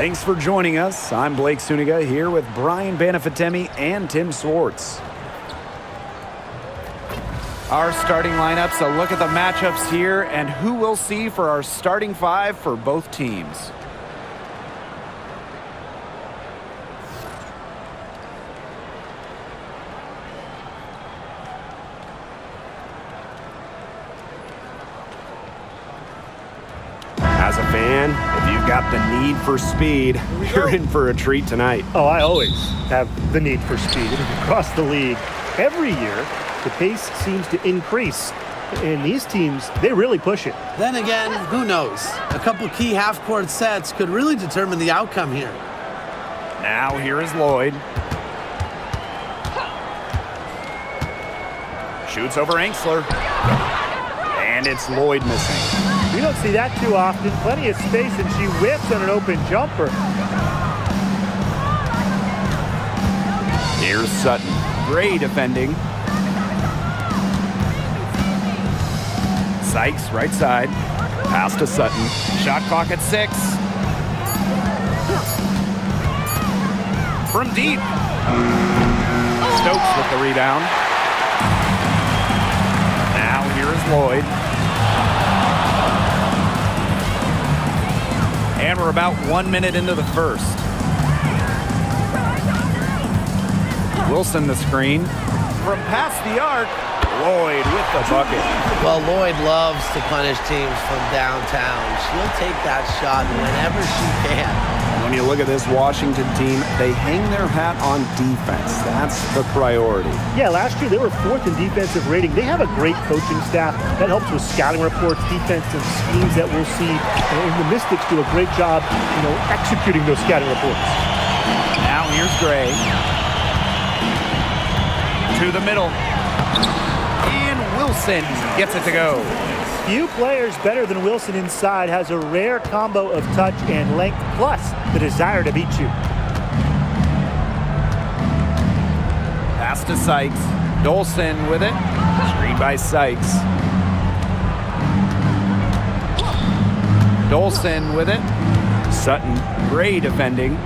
Thanks for joining us. I'm Blake Suniga here with Brian Banafitemi and Tim Swartz. Our starting lineups, a look at the matchups here and who we'll see for our starting five for both teams. As a fan, if you've got the need for speed, you're in for a treat tonight. Oh, I always have the need for speed. Across the league, every year, the pace seems to increase. And these teams, they really push it. Then again, who knows? A couple key half-court sets could really determine the outcome here. Now here is Lloyd. Shoots over Angsler. And it's Lloyd missing. We don't see that too often. Plenty of space, and she whips on an open jumper. Here's Sutton. Great defending. Sykes, right side. Pass to Sutton. Shot clock at 6. From deep. Stokes with the rebound. Now here is Lloyd. And we're about 1 minute into the first. Wilson the screen. From past the arc, Lloyd with the bucket. Well, Lloyd loves to punish teams from downtown. She'll take that shot whenever she can. When you look at this Washington team, they hang their hat on defense. That's the priority. Yeah, last year they were 4th in defensive rating. They have a great coaching staff that helps with scouting reports, defensive schemes that we'll see. And the Mystics do a great job, executing those scouting reports. Now here's Gray. To the middle. And Wilson gets it to go. Few players better than Wilson inside, has a rare combo of touch and length, plus the desire to beat you. Pass to Sykes. Dolson with it. Screen by Sykes. Dolson with it. Sutton, great defending.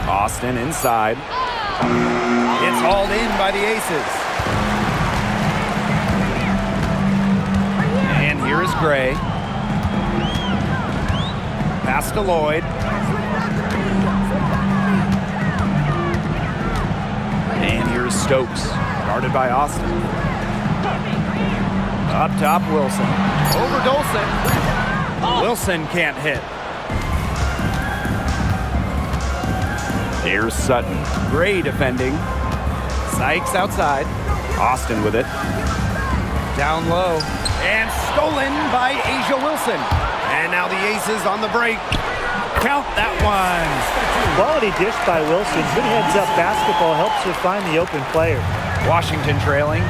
Austin inside. It's hauled in by the Aces. And here is Gray. Pass to Lloyd. And here's Stokes, guarded by Austin. Up top, Wilson. Over Dolson. Wilson can't hit. Here's Sutton. Gray defending. Sykes outside. Austin with it. Down low. And stolen by A'ja Wilson. And now the Aces on the break. Count that one. Quality dish by Wilson. Good heads-up basketball helps her find the open player. Washington trailing.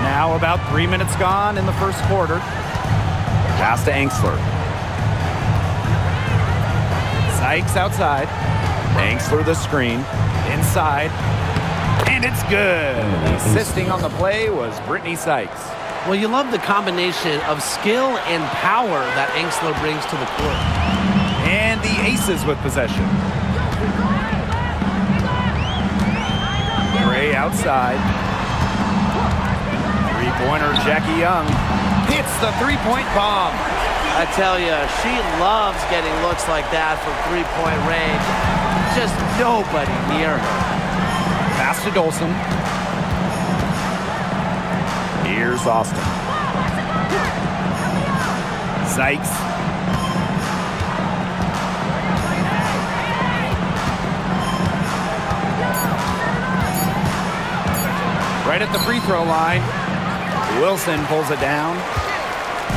Now about 3 minutes gone in the first quarter. Pass to Angsler. Sykes outside. Angsler the screen. Inside. And it's good. Assisting on the play was Brittany Sykes. Well, you love the combination of skill and power that Angsler brings to the court. And the Aces with possession. Gray outside. Three-pointer, Jackie Young hits the three-point bomb. I tell you, she loves getting looks like that from three-point range. Just nobody near her. Pass to Dolson. Here's Austin. Sykes. Right at the free throw line. Wilson pulls it down.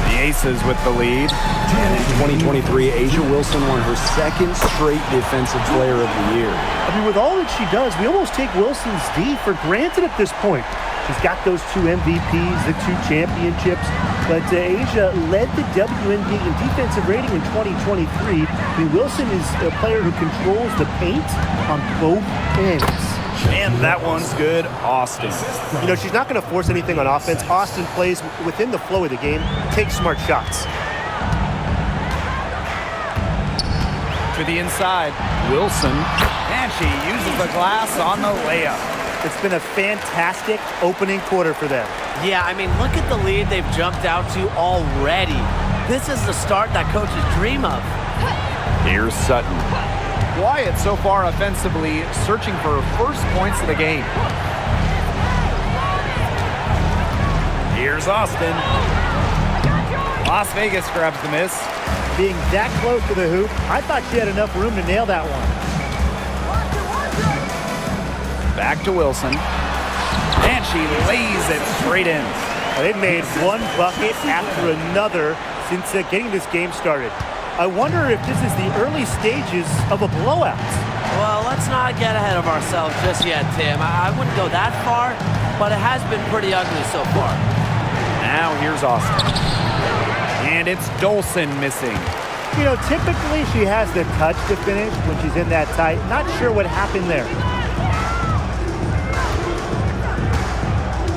The Aces with the lead. And in 2023, A'ja Wilson won her second straight Defensive Player of the Year. I mean, with all that she does, we almost take Wilson's D for granted at this point. She's got those 2 MVPs, the 2 championships, but A'ja led the WNBA in defensive rating in 2023. I mean, Wilson is a player who controls the paint on both ends. And that one's good, Austin. You know, she's not going to force anything on offense. Austin plays within the flow of the game, takes smart shots. To the inside, Wilson. And she uses the glass on the layup. It's been a fantastic opening quarter for them. Yeah, I mean, look at the lead they've jumped out to already. This is the start that coaches dream of. Here's Sutton. Wyatt so far offensively searching for first points of the game. Here's Austin. Las Vegas grabs the miss. Being that close to the hoop, I thought she had enough room to nail that one. Back to Wilson. And she lays it straight in. They've made one bucket after another since getting this game started. I wonder if this is the early stages of a blowout. Well, let's not get ahead of ourselves just yet, Tim. I wouldn't go that far, but it has been pretty ugly so far. Now here's Austin. And it's Dolson missing. You know, typically she has the touch to finish when she's in that tight. Not sure what happened there.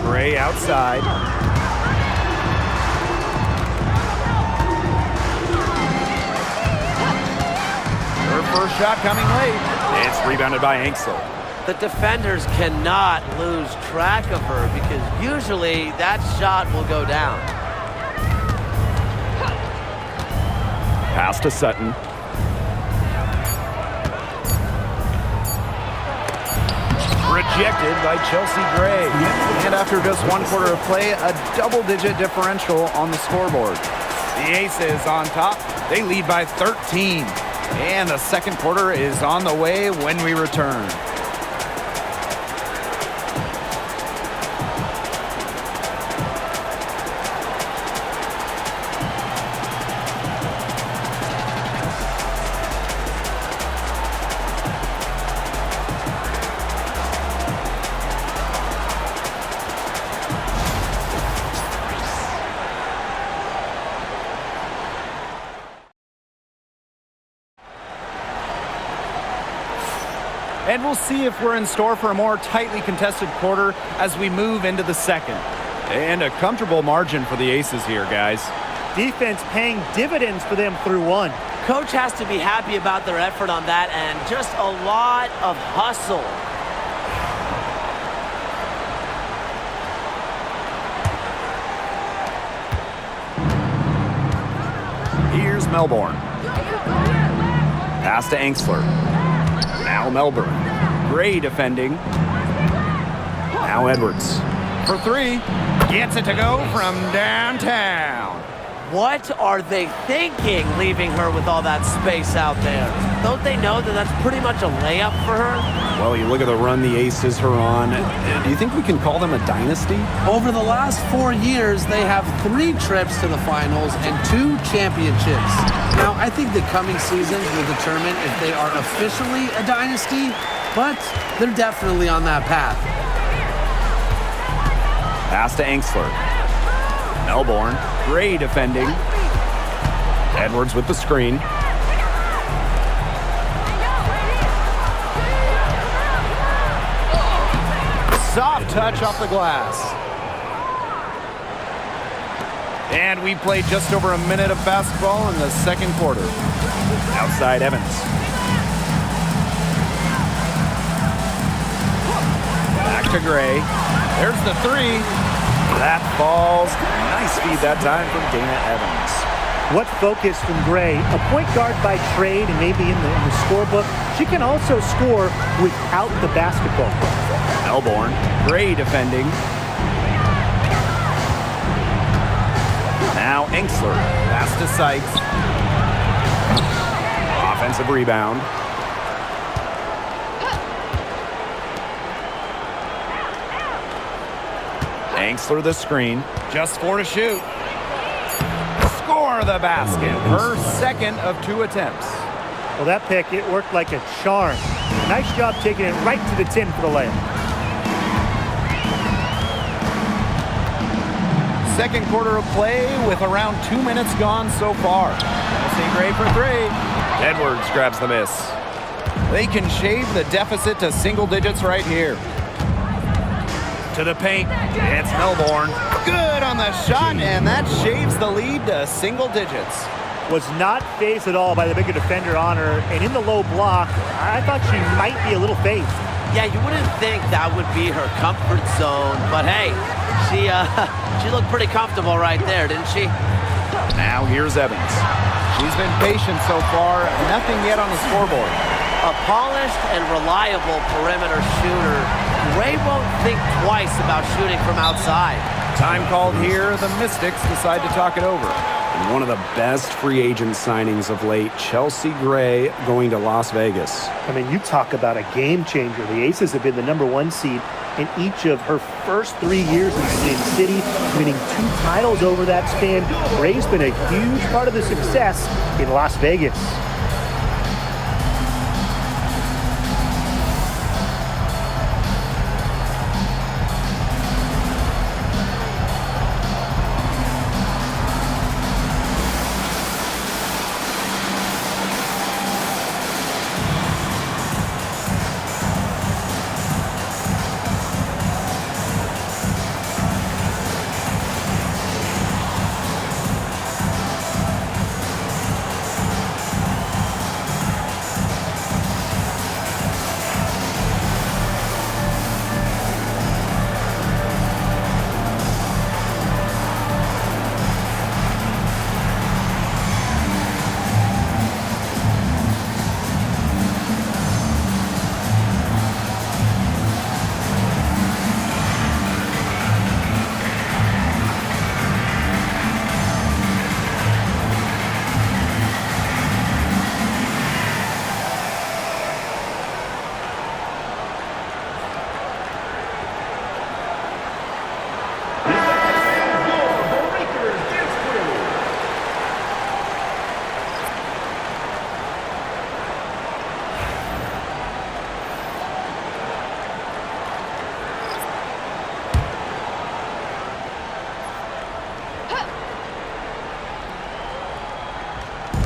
Gray outside. Her first shot coming late. It's rebounded by Angsel. The defenders cannot lose track of her because usually that shot will go down. Pass to Sutton. Rejected by Chelsea Gray. And after just one quarter of play, a double-digit differential on the scoreboard. The Aces on top. They lead by 13. And the second quarter is on the way when we return. And we'll see if we're in store for a more tightly contested quarter as we move into the second. And a comfortable margin for the Aces here, guys. Defense paying dividends for them through one. Coach has to be happy about their effort on that and just a lot of hustle. Here's Melbourne. Pass to Angsler. Now Melbourne. Gray defending. Now Edwards. For three. Gets it to go from downtown. What are they thinking, leaving her with all that space out there? Don't they know that that's pretty much a layup for her? Well, you look at the run the Aces are on. Do you think we can call them a dynasty? Over the last 4 years, they have 3 trips to the finals and 2 championships. Now, I think the coming seasons will determine if they are officially a dynasty, but they're definitely on that path. Pass to Angsler. Melbourne. Gray defending. Edwards with the screen. Soft touch off the glass. And we played just over a minute of basketball in the second quarter. Outside Evans. Back to Gray. There's the three. That falls. Nice feed that time from Dana Evans. What focus from Gray, a point guard by trade and maybe in the scorebook. She can also score without the basketball. Melbourne. Gray defending. Now Angsler. Pass to Sykes. Offensive rebound. Angsler the screen. Just 4 to shoot. Score the basket. Her second of 2 attempts. Well, that pick, it worked like a charm. Nice job taking it right to the tin for the layup. Second quarter of play with around 2 minutes gone so far. Chelsea Gray for 3. Edwards grabs the miss. They can shave the deficit to single digits right here. To the paint, it's Melbourne. Good on the shot, and that shaves the lead to single digits. Was not phased at all by the bigger defender on her, and in the low block, I thought she might be a little phased. Yeah, you wouldn't think that would be her comfort zone, but hey, she looked pretty comfortable right there, didn't she? Now here's Evans. She's been patient so far, nothing yet on the scoreboard. A polished and reliable perimeter shooter. Ray won't think twice about shooting from outside. Time called here, the Mystics decide to talk it over. And one of the best free agent signings of late, Chelsea Gray going to Las Vegas. I mean, you talk about a game changer. The Aces have been the #1 seed in each of her first 3 years in Sin City, winning 2 titles over that span. Gray's been a huge part of the success in Las Vegas.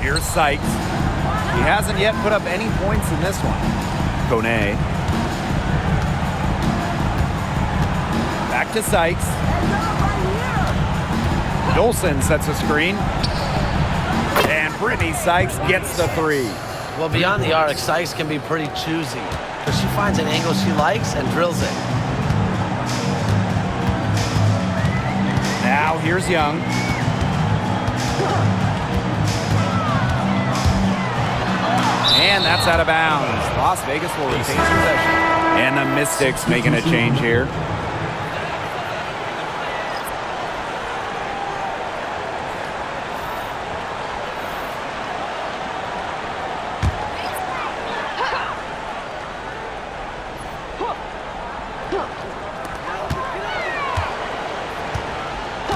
Here's Sykes. He hasn't yet put up any points in this one. Kone. Back to Sykes. Dolson sets a screen. And Brittany Sykes gets the 3. Well, beyond the arc, Sykes can be pretty choosy because she finds an angle she likes and drills it. Now here's Young. And that's out of bounds. Las Vegas will retain possession. And the Mystics making a change here.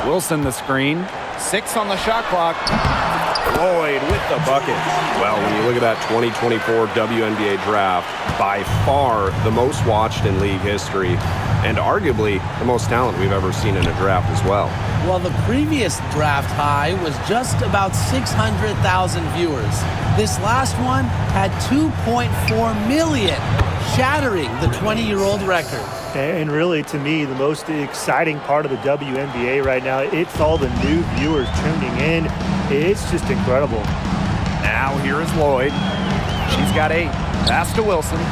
Wilson the screen. 6 on the shot clock. Lloyd with the bucket. Well, when you look at that 2024 WNBA draft, by far the most watched in league history, and arguably the most talent we've ever seen in a draft as well. Well, the previous draft high was just about 600,000 viewers. This last one had 2.4 million, shattering the 20-year-old record. And really, to me, the most exciting part of the WNBA right now, it's all the new viewers tuning in. It's just incredible. Now here is Lloyd. She's got 8. Pass to Wilson. 2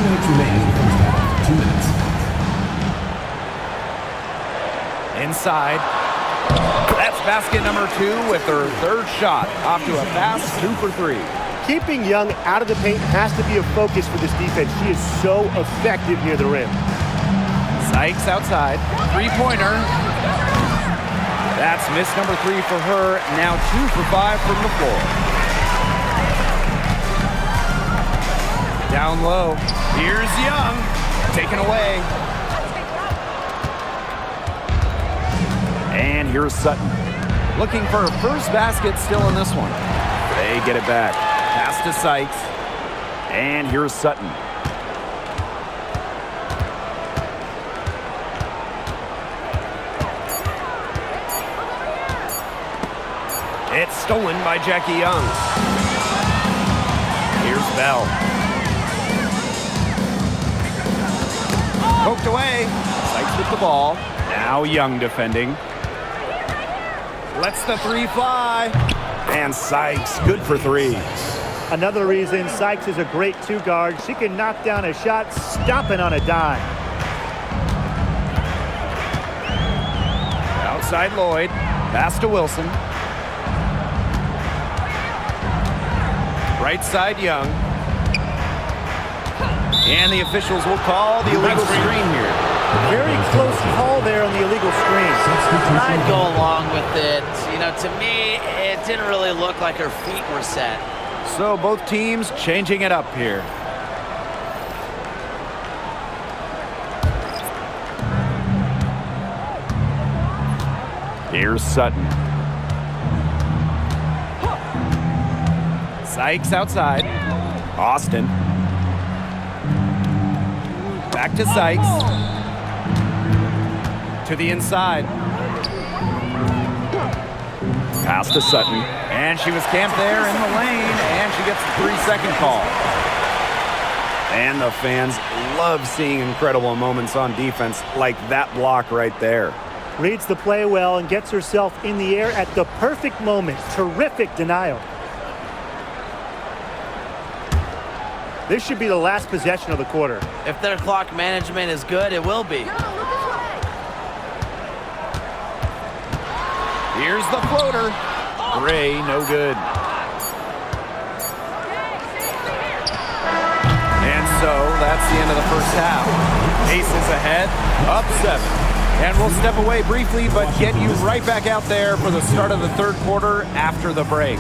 minutes remaining. 2 minutes. Inside. That's basket number 2 with her 3rd shot. Off to a fast 2 for 3. Keeping Young out of the paint has to be a focus for this defense. She is so effective near the rim. Sykes outside. 3-pointer. That's miss number 3 for her. Now 2 for 5 from the floor. Down low. Here's Young. Taken away. And here's Sutton. Looking for her first basket still in this one. They get it back. Pass to Sykes. And here's Sutton. It's Stolen by Jackie Young. Here's Bell. Poked away. Sykes with the ball. Now Young defending. Lets the three fly. And Sykes, good for three. Another reason Sykes is a great two guard. She can knock down a shot stopping on a dime. Outside Lloyd. Pass to Wilson. Right side Young. And the officials will call the illegal screen here. Very close call there on the illegal screen. I'd go along with it. You know, to me, it didn't really look like her feet were set. So both teams changing it up here. Here's Sutton. Sykes outside. Austin. Back to Sykes. To the inside. Pass to Sutton. And she was camped there in the lane, and she gets the 3-second call. And the fans love seeing incredible moments on defense like that block right there. Reads the play well and gets herself in the air at the perfect moment. Terrific denial. This should be the last possession of the quarter. If their clock management is good, it will be. Here's the floater. Gray, no good. And so that's the end of the first half. Aces ahead, up 7. And we'll step away briefly, but get you right back out there for the start of the third quarter after the break.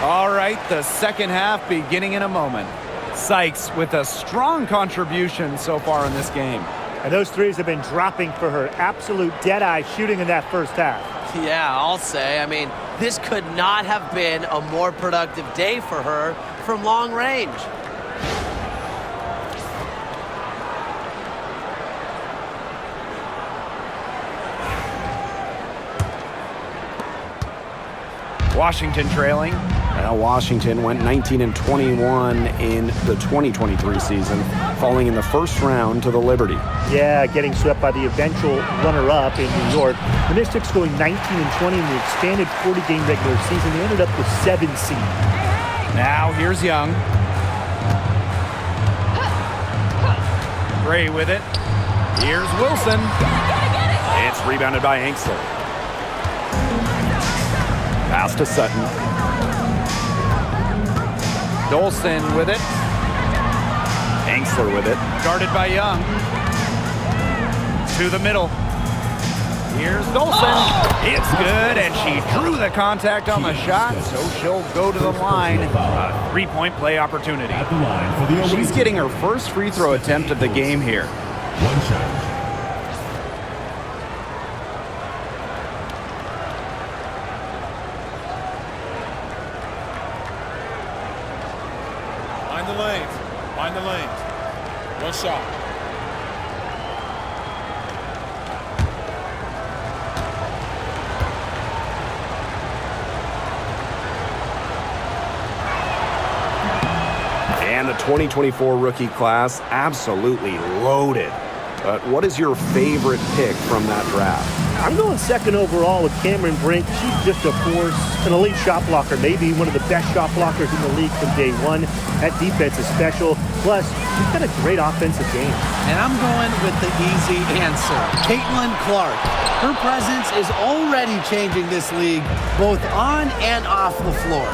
All right, the second half beginning in a moment. Sykes with a strong contribution so far in this game. And those threes have been dropping for her. Absolute dead-eye shooting in that first half. Yeah, I'll say. I mean, this could not have been a more productive day for her from long range. Washington trailing. Well, Washington went 19-21 in the 2023 season, falling in the first round to the Liberty. Yeah, getting swept by the eventual runner-up in New York. The Mystics going 19-20 in the expanded 40-game regular season. They ended up with 7 seed. Now here's Young. Gray with it. Here's Wilson. It's rebounded by Angsler. Pass to Sutton. Dolson with it. Angsler with it. Guarded by Young. To the middle. Here's Dolson. It's good, and she drew the contact on the shot, so she'll go to the line. A 3-point play opportunity. At the line for the She's Oasis. getting her first free throw attempt of the game here. One shot. Find the lanes. Find the lanes. One shot. And the 2024 rookie class absolutely loaded. But what is your favorite pick from that draft? I'm going second overall with Cameron Brink. She's just a force, an elite shot blocker, maybe one of the best shot blockers in the league from day one. That defense is special. Plus, she's got a great offensive game. And I'm going with the easy answer, Caitlin Clark. Her presence is already changing this league, both on and off the floor.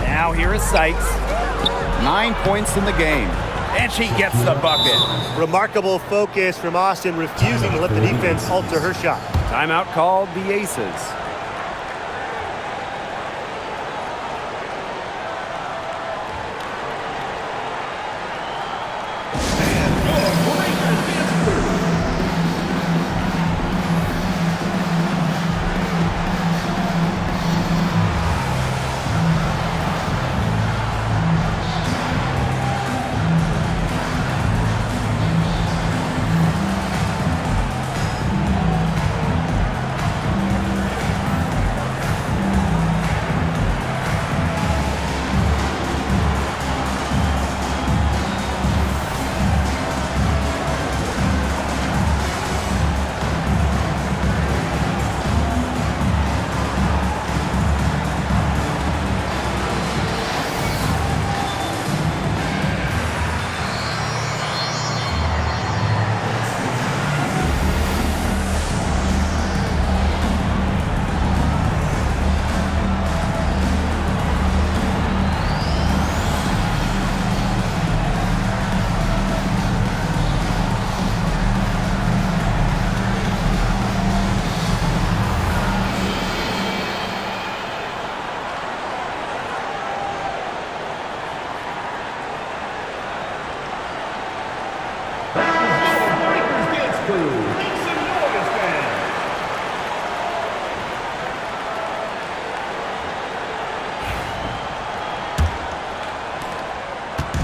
Now here is Sykes. 9 points in the game. And she gets the bucket. Remarkable focus from Austin, refusing to let the defense alter her shot. Timeout called the Aces.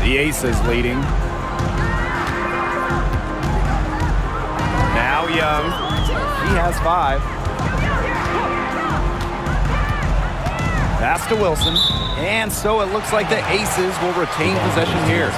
The Aces leading. Now Young. He has 5. Pass to Wilson. And so it looks like the Aces will retain possession here.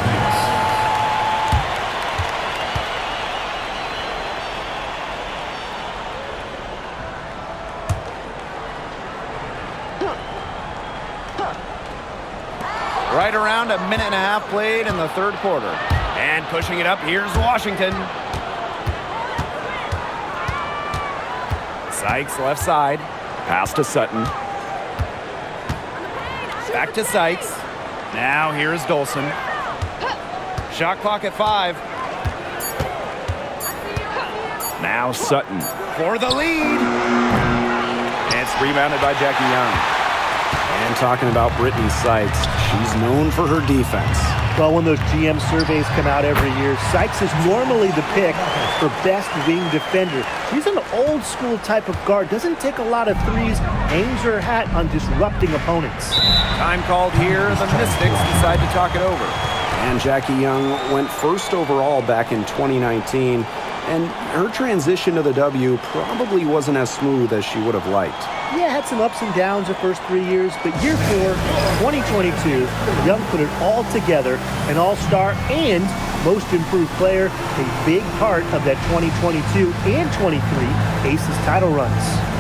Right around a minute and a half played in the third quarter. And pushing it up, here's Washington. Sykes left side. Pass to Sutton. Back to Sykes. Now here's Dolson. Shot clock at 5. Now Sutton for the lead. And it's rebounded by Jackie Young. And talking about Brittany Sykes, she's known for her defense. Well, when those GM surveys come out every year, Sykes is normally the pick for best wing defender. She's an old school type of guard, doesn't take a lot of threes, hangs her hat on disrupting opponents. Time called here, the Mystics decide to talk it over. And Jackie Young went first overall back in 2019, and her transition to the W probably wasn't as smooth as she would have liked. Yeah, had some ups and downs the first 3 years, but year 4, 2022, Young put it all together, an all-star and most improved player, a big part of that 2022 and 23 Aces title runs.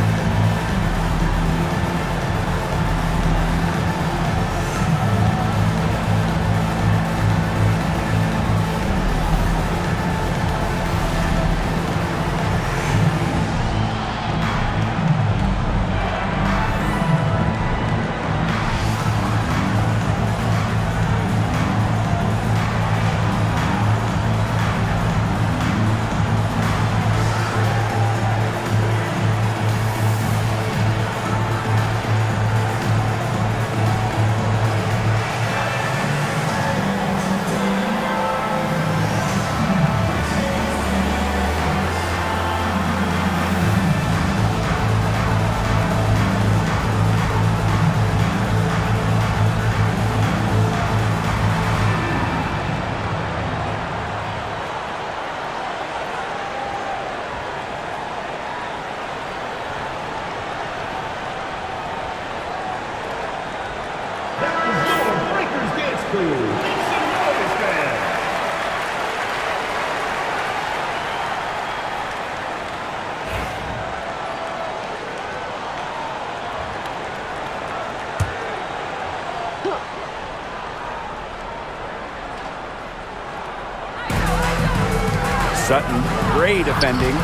Sutton, great defending.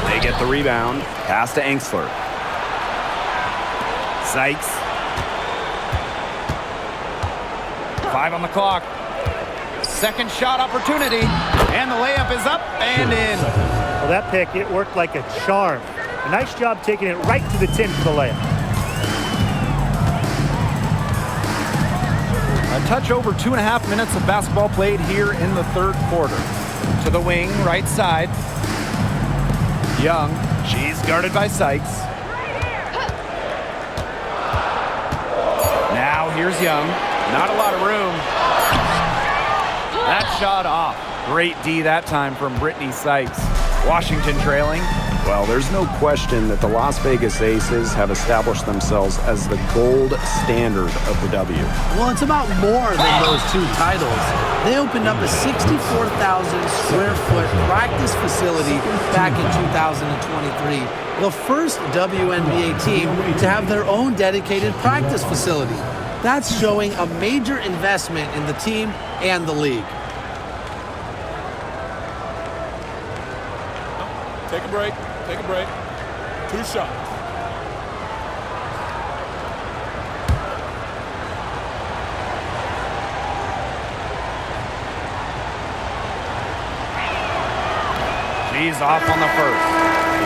They get the rebound. Pass to Engsler. Sykes. 5 on the clock. Second shot opportunity. And the layup is up and in. Well, that pick, it worked like a charm. A nice job taking it right to the 10 for the layup. A touch over 2.5 minutes of basketball played here in the third quarter. To the wing, right side. Young, she's guarded by Sykes. Now here's Young. Not a lot of room. That shot off. Great D that time from Brittany Sykes. Washington trailing. Well, there's no question that the Las Vegas Aces have established themselves as the gold standard of the W. Well, it's about more than those 2 titles. They opened up a 64,000 square foot practice facility back in 2023. The first WNBA team to have their own dedicated practice facility. That's showing a major investment in the team and the league. Take a break. Take a break. 2 shots. She's off on the first.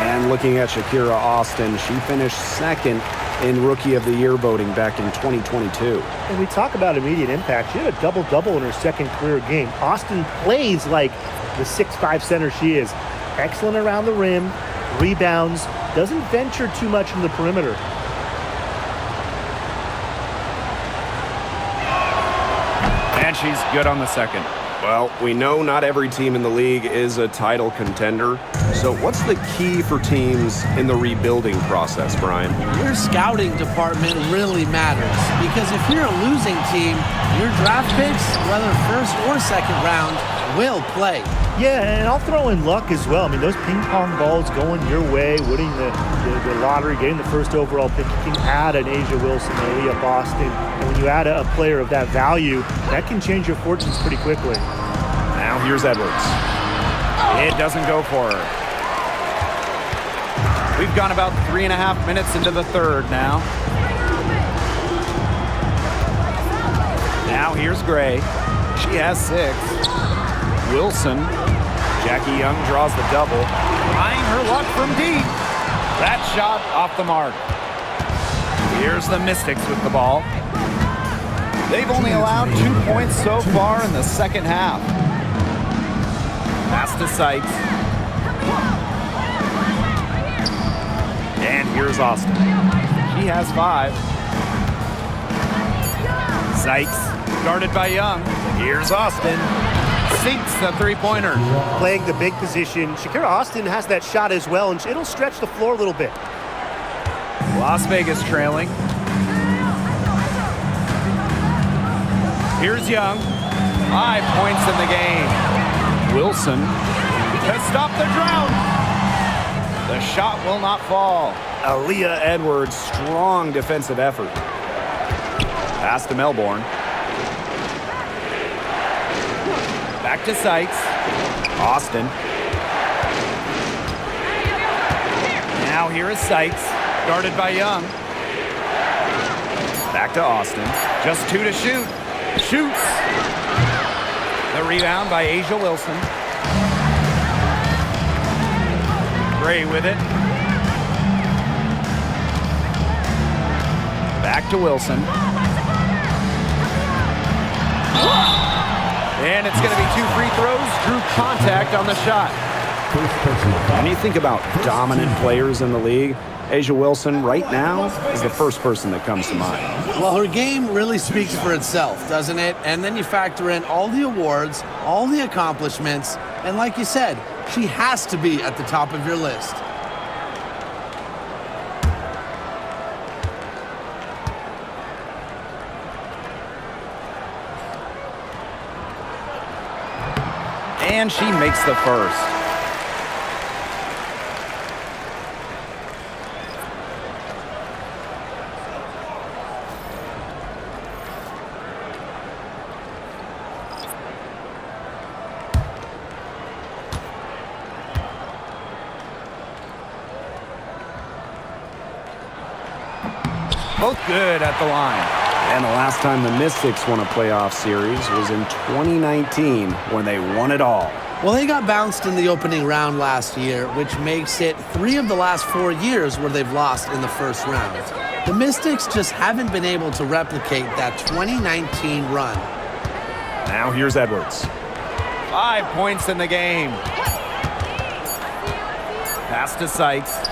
And looking at Shakira Austin, she finished second in Rookie of the Year voting back in 2022. And we talk about immediate impact. She had a double-double in her second career game. Austin plays like the 6'5" center she is. Excellent around the rim, rebounds, doesn't venture too much from the perimeter. And she's good on the second. Well, we know not every team in the league is a title contender. So what's the key for teams in the rebuilding process, Brian? Your scouting department really matters because if you're a losing team, your draft picks, whether first or second round, will play. Yeah, and I'll throw in luck as well. I mean, those ping pong balls going your way, winning the lottery, getting the first overall pick, you can add an A'ja Wilson, an Aliyah Boston. And when you add a player of that value, that can change your fortunes pretty quickly. Now here's Edwards. It doesn't go for her. We've gone about 3.5 minutes into the third now. Now here's Gray. She has 6. Wilson. Jackie Young draws the double. Trying her luck from deep. That shot off the mark. Here's the Mystics with the ball. They've only allowed 2 points so far in the second half. Pass to Sykes. And here's Austin. She has 5. Sykes, guarded by Young. Here's Austin. Sinks the three-pointer. Playing the big position. Shakira Austin has that shot as well, and it'll stretch the floor a little bit. Las Vegas trailing. Here's Young. 5 points in the game. Wilson to stop the drought. The shot will not fall. Aliyah Edwards, strong defensive effort. Pass to Melbourne. Back to Sykes. Austin. Now here is Sykes, guarded by Young. Back to Austin. Just 2 to shoot. Shoots. The rebound by A'ja Wilson. Gray with it. Back to Wilson. And it's going to be 2 free throws. Drew contact on the shot. When you think about dominant players in the league, A'ja Wilson right now is the first person that comes to mind. Well, her game really speaks for itself, doesn't it? And then you factor in all the awards, all the accomplishments, and like you said, she has to be at the top of your list. And she makes the first. Both good at the line. And the last time the Mystics won a playoff series was in 2019 when they won it all. Well, they got bounced in the opening round last year, which makes it 3 of the last 4 years where they've lost in the first round. The Mystics just haven't been able to replicate that 2019 run. Now here's Edwards. 5 points in the game. Pass to Sykes.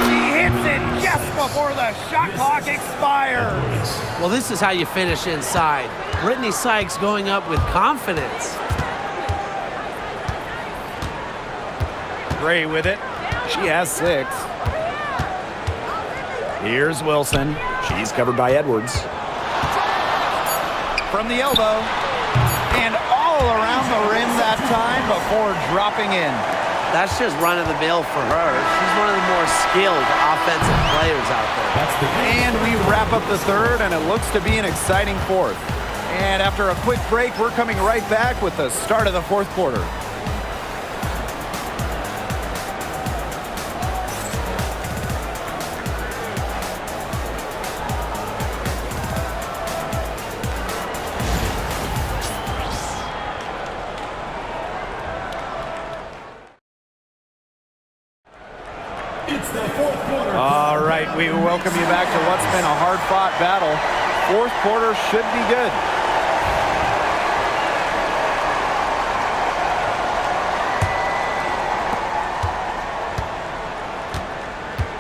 He hits it just before the shot clock expires. Well, this is how you finish inside. Brittany Sykes going up with confidence. Gray with it. She has 6. Here's Wilson. She's covered by Edwards. From the elbow. And all around the rim that time before dropping in. That's just run-of-the-mill for her. She's one of the more skilled offensive players out there. And we wrap up the third, and it looks to be an exciting fourth. And after a quick break, we're coming right back with the start of the fourth quarter. All right, we welcome you back to what's been a hard-fought battle. Fourth quarter should be good.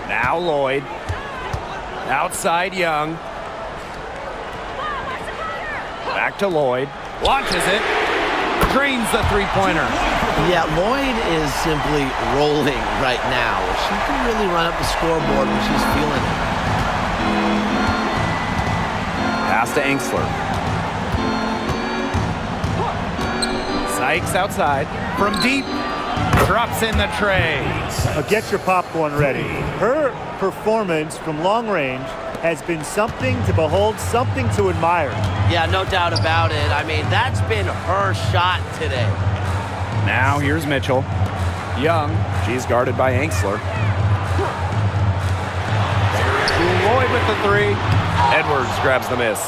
Now Lloyd. Outside Young. Back to Lloyd. Launches it. Drains the three-pointer. Yeah, Lloyd is simply rolling right now. She can really run up the scoreboard when she's feeling it. Pass to Angsler. Sykes outside. From deep. Drops in the tray. Now get your popcorn ready. Her performance from long range has been something to behold, something to admire. Yeah, no doubt about it. I mean, that's been her shot today. Now here's Mitchell. Young. She's guarded by Angsler. Lloyd with the 3. Edwards grabs the miss.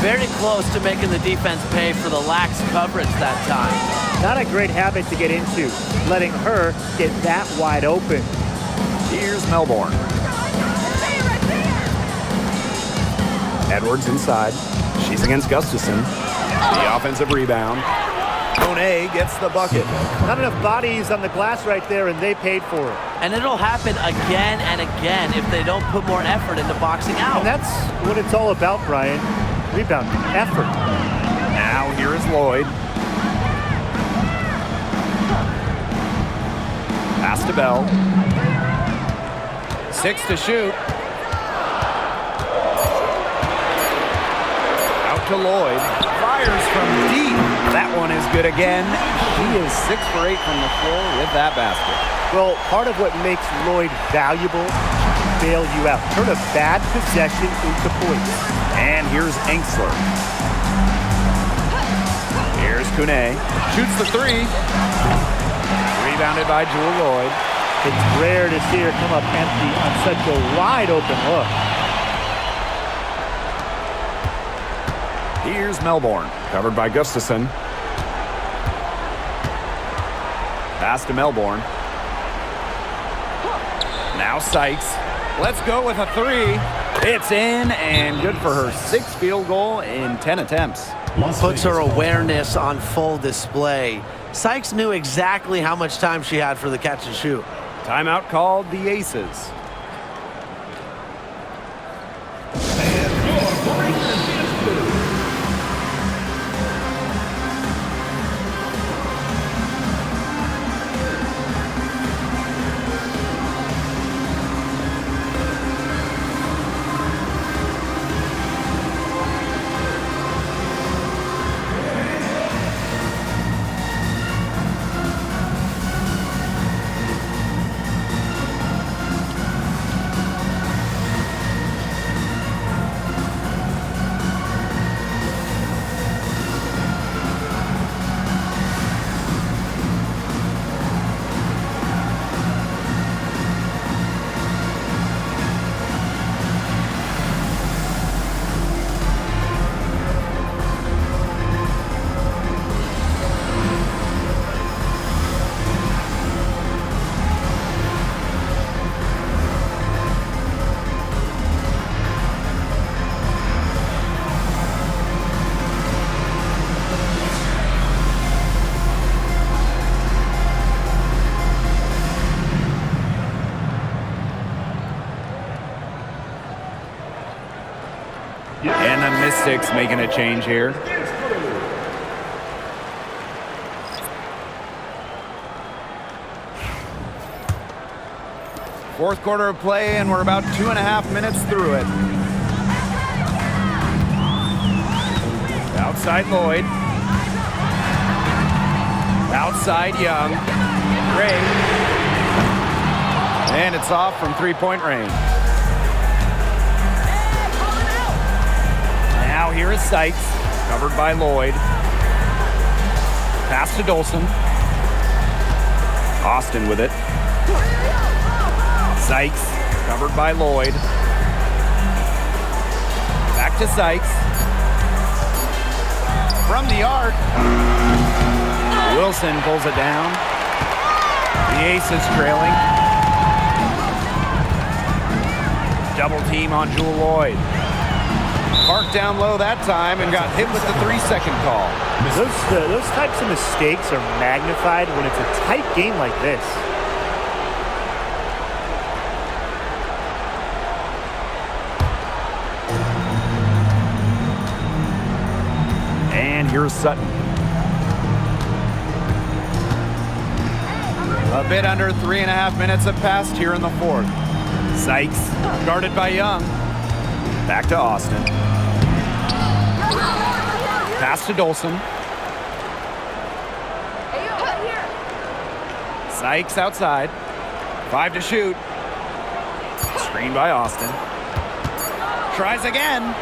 Very close to making the defense pay for the lax coverage that time. Not a great habit to get into, letting her get that wide open. Here's Melbourne. Edwards inside. She's against Gustafson. The offensive rebound. Kone gets the bucket. Not enough bodies on the glass right there, and they paid for it. And it'll happen again and again if they don't put more effort into boxing out. And that's what it's all about, Brian. Rebound, effort. Now here is Lloyd. Pass to Bell. 6 to shoot. Out to Lloyd. Fires from deep. That one is good again. She is 6 for 8 from the floor with that basket. Well, part of what makes Lloyd valuable, she can bail you out. Turn a bad possession into points. And here's Angsler. Here's Kone. Shoots the 3. Rebounded by Jewel Lloyd. It's rare to see her come up empty on such a wide open look. Here's Melbourne. Covered by Gustafson. Pass to Melbourne. Now Sykes. Let's go with a 3. It's in and good for her 6th field goal in 10 attempts. Puts her awareness on full display. Sykes knew exactly how much time she had for the catch and shoot. Timeout called the Aces. And the Mystics making a change here. Fourth quarter of play, and we're about 2.5 minutes through it. Outside Lloyd. Outside Young. Gray. And it's off from three-point range. Now here is Sykes, covered by Lloyd. Pass to Dolson. Austin with it. Sykes, covered by Lloyd. Back to Sykes. From the arc. Wilson pulls it down. The Aces trailing. Double team on Jewel Lloyd. Parked down low that time and got hit with the 3-second call. Those types of mistakes are magnified when it's a tight game like this. And here's Sutton. A bit under 3.5 minutes have passed here in the fourth. Sykes, guarded by Young. Back to Austin. Pass to Dolson. Sykes outside. 5 to shoot. Screen by Austin. Tries again.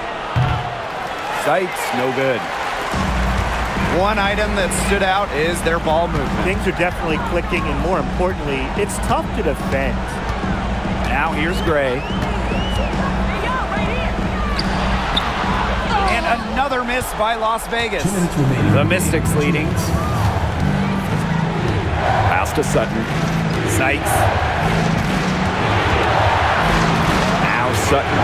Sykes, no good. One item that stood out is their ball movement. Things are definitely clicking, and more importantly, it's tough to defend. Now here's Gray. And another miss by Las Vegas. 2 minutes remaining. The Mystics leading. Pass to Sutton. Sykes. Now Sutton.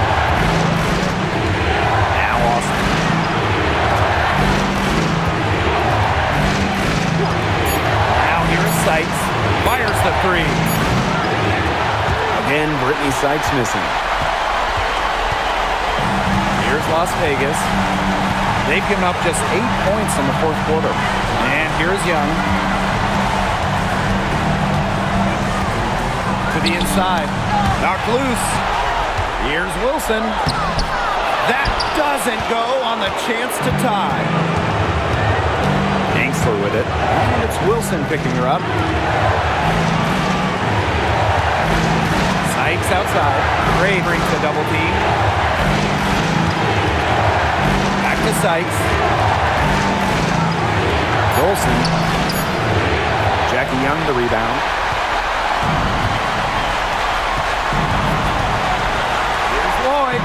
Now Austin. Now here's Sykes. Fires the three. Again, Brittany Sykes missing. Here's Las Vegas. They've given up just 8 points in the fourth quarter. And here's Young. To the inside. Knocked loose. Here's Wilson. That doesn't go on the chance to tie. Angsler with it. And it's Wilson picking her up. Sykes outside. Gray brings the double team. Back to Sykes. Dolson. Jackie Young the rebound. Here's Lloyd.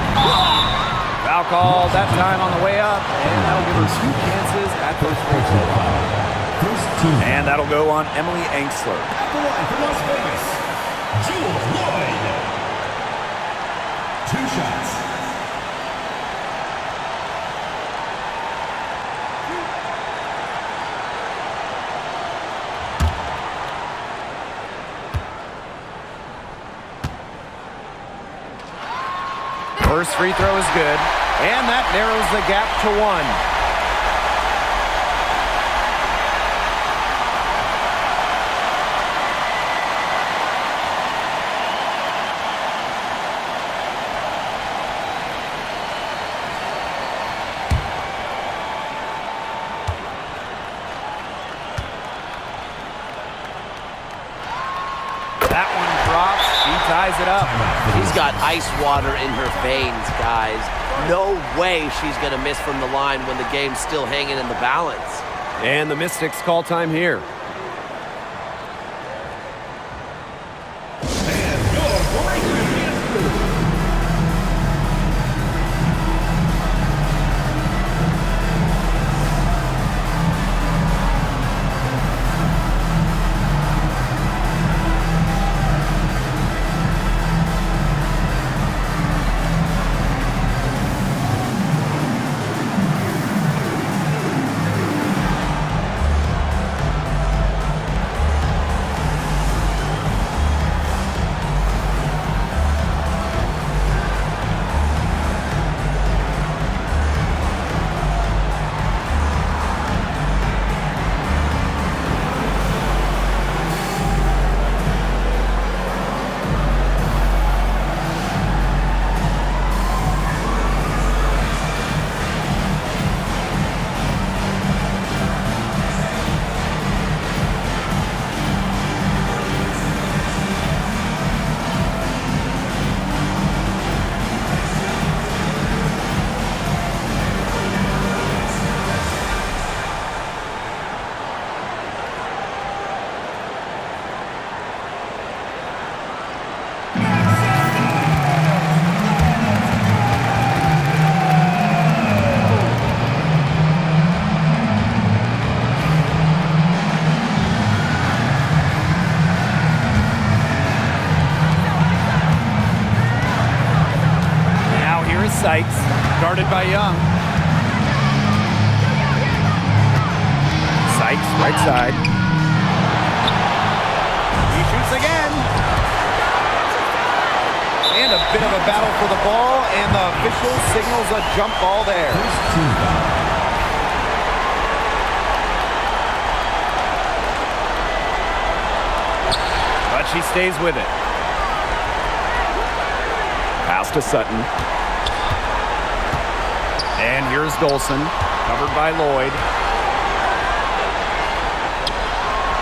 Foul call that time on the way up. And that'll give her 2 chances at those free throws. First team. And that'll go on Emily Angsler. At the line for Las Vegas, Jewel Lloyd. 2 shots. First free throw is good, and that narrows the gap to 1. That one drops. She ties it up. She's got ice water in her veins, guys. No way she's going to miss from the line when the game's still hanging in the balance. And the Mystics call time here. And your breaker is through. Sykes, guarded by Young. Sykes, right side. He shoots again. And a bit of a battle for the ball, and the official signals a jump ball there. But she stays with it. Pass to Sutton. And here's Dolson, covered by Lloyd.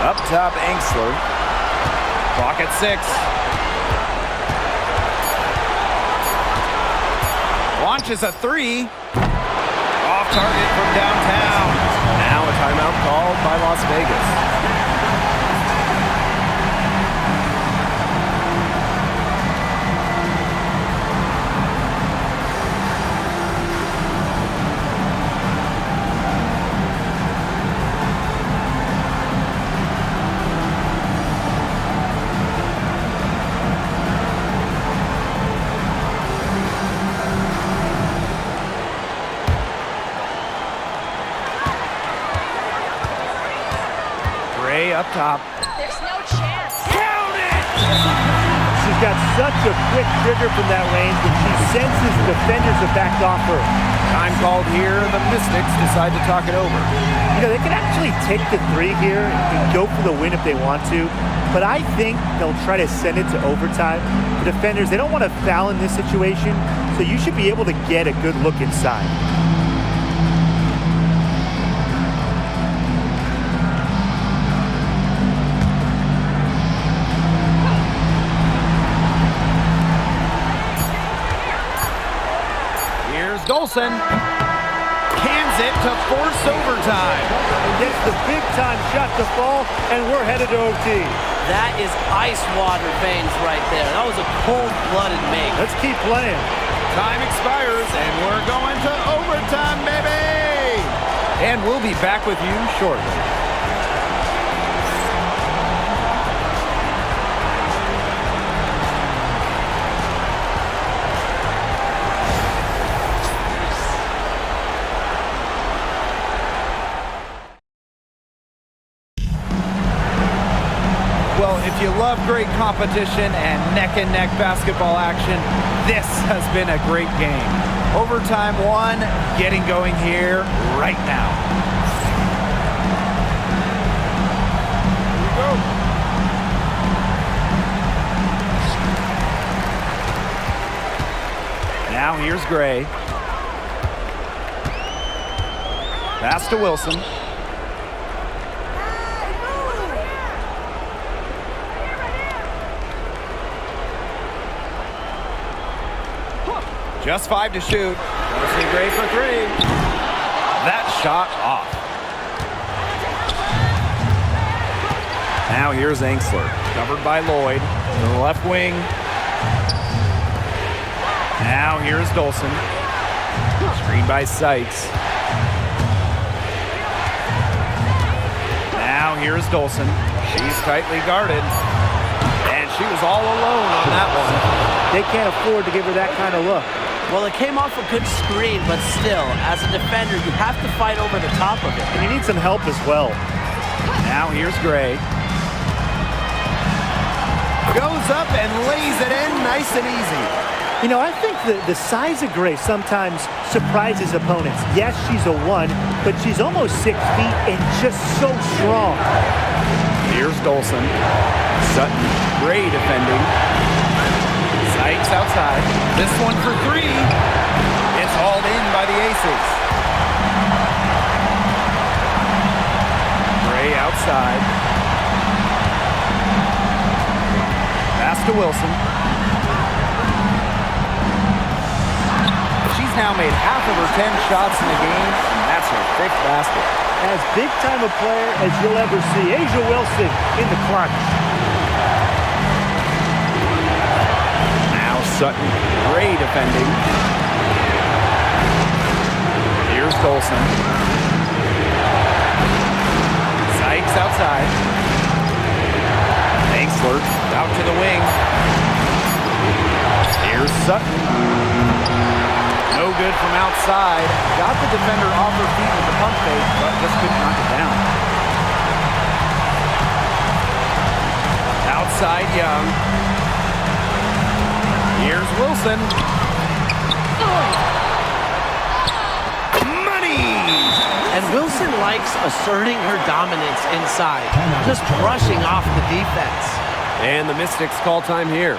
Up top, Angsler. Clock at 6. Launches a 3. Off target from downtown. Now a timeout called by Las Vegas. Up top. There's no chance. Count it! She's got such a quick trigger from that range when she senses defenders have backed off her. Time called here. The Mystics decide to talk it over. You know, they could actually take the 3 here and go for the win if they want to, but I think they'll try to send it to overtime. The defenders, they don't want to foul in this situation, so you should be able to get a good look inside. Dolson cans it to force overtime. And gets the big-time shot to fall, and we're headed to OT. That is ice water veins right there. That was a cold-blooded make. Let's keep playing. Time expires, and we're going to overtime, baby! And we'll be back with you shortly. If you love great competition and neck-and-neck basketball action, this has been a great game. Overtime 1, getting going here right now. Here we go. Now here's Gray. Pass to Wilson. Just 5 to shoot. Darcy Gray for 3. That shot off. Now here's Angsler, covered by Lloyd to the left wing. Now here's Dolson. Screened by Sykes. Now here's Dolson. She's tightly guarded. And she was all alone on that one. They can't afford to give her that kind of look. Well, it came off a good screen, but still, as a defender, you have to fight over the top of it. And you need some help as well. Now here's Gray. Goes up and lays it in nice and easy. You know, I think the size of Gray sometimes surprises opponents. Yes, she's a 1, but she's almost 6 feet and just so strong. Here's Dolson. Sutton, Gray defending. Sykes outside. This one for 3. It's hauled in by the Aces. Gray outside. Pass to Wilson. She's now made half of her 10 shots in the game, and that's her 5th basket. As big-time a player as you'll ever see. A'ja Wilson in the clutch. Sutton, Gray defending. Here's Dolson. Sykes outside. Angsler out to the wing. Here's Sutton. No good from outside. Got the defender off her feet with the pump fake, but just couldn't knock it down. Outside Young. Here's Wilson. Money! And Wilson likes asserting her dominance inside, just brushing off the defense. And the Mystics call time here.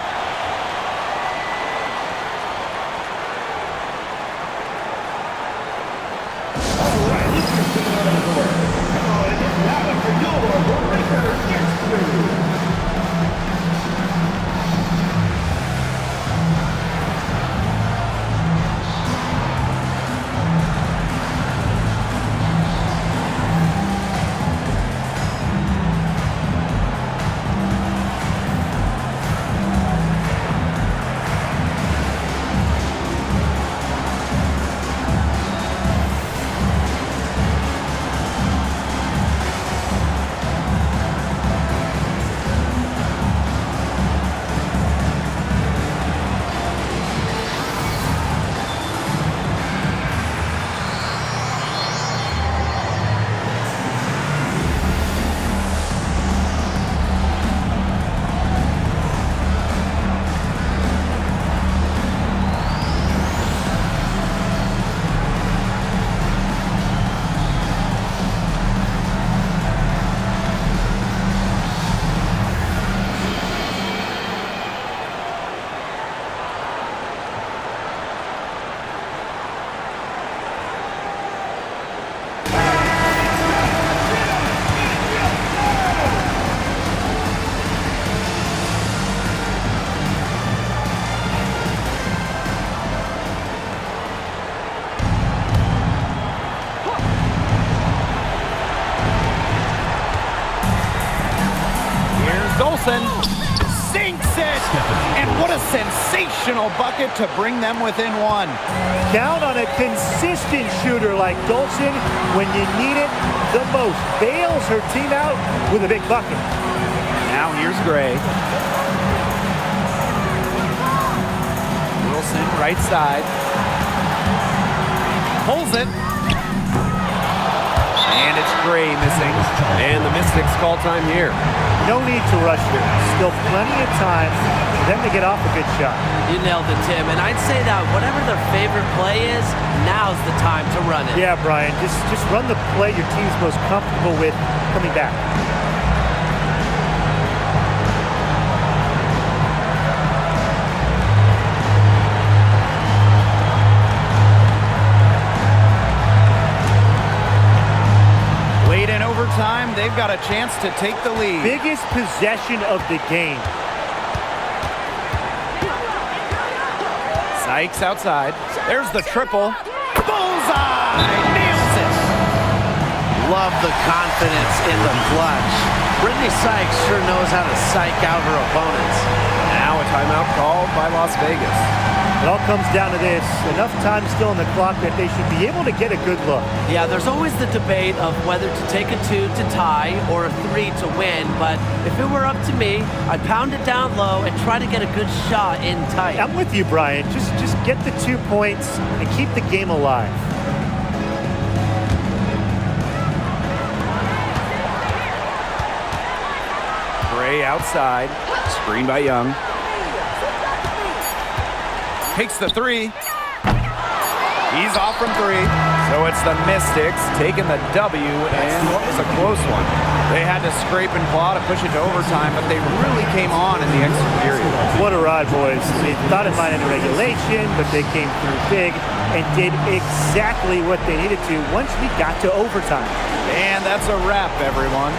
Dolson sinks it! And what a sensational bucket to bring them within one. Count on a consistent shooter like Dolson when you need it the most. Bails her team out with a big bucket. Now here's Gray. Wilson, right side. Pulls it. And it's Gray missing. And the Mystics call time here. No need to rush here. Still plenty of time for them to get off a good shot. You nailed it, Tim. And I'd say that whatever their favorite play is, now's the time to run it. Yeah, Brian, just run the play your team's most comfortable with coming back. Late in overtime, they've got a chance to take the lead. Biggest possession of the game. Sykes outside. There's the triple. Bullseye! Nails it! Love the confidence in the clutch. Brittany Sykes sure knows how to psych out her opponents. Now a timeout called by Las Vegas. It all comes down to this. Enough time still on the clock that they should be able to get a good look. Yeah, there's always the debate of whether to take a 2 to tie or a 3 to win, but if it were up to me, I'd pound it down low and try to get a good shot in tight. I'm with you, Brian. Just get the 2 points and keep the game alive. Gray outside. Screen by Young. Takes the three. He's off from three. So it's the Mystics taking the W, and what was a close one. They had to scrape and claw to push it to overtime, but they really came on in the extra period. What a ride, boys. They thought it might end regulation, but they came through big and did exactly what they needed to once we got to overtime. And that's a wrap, everyone.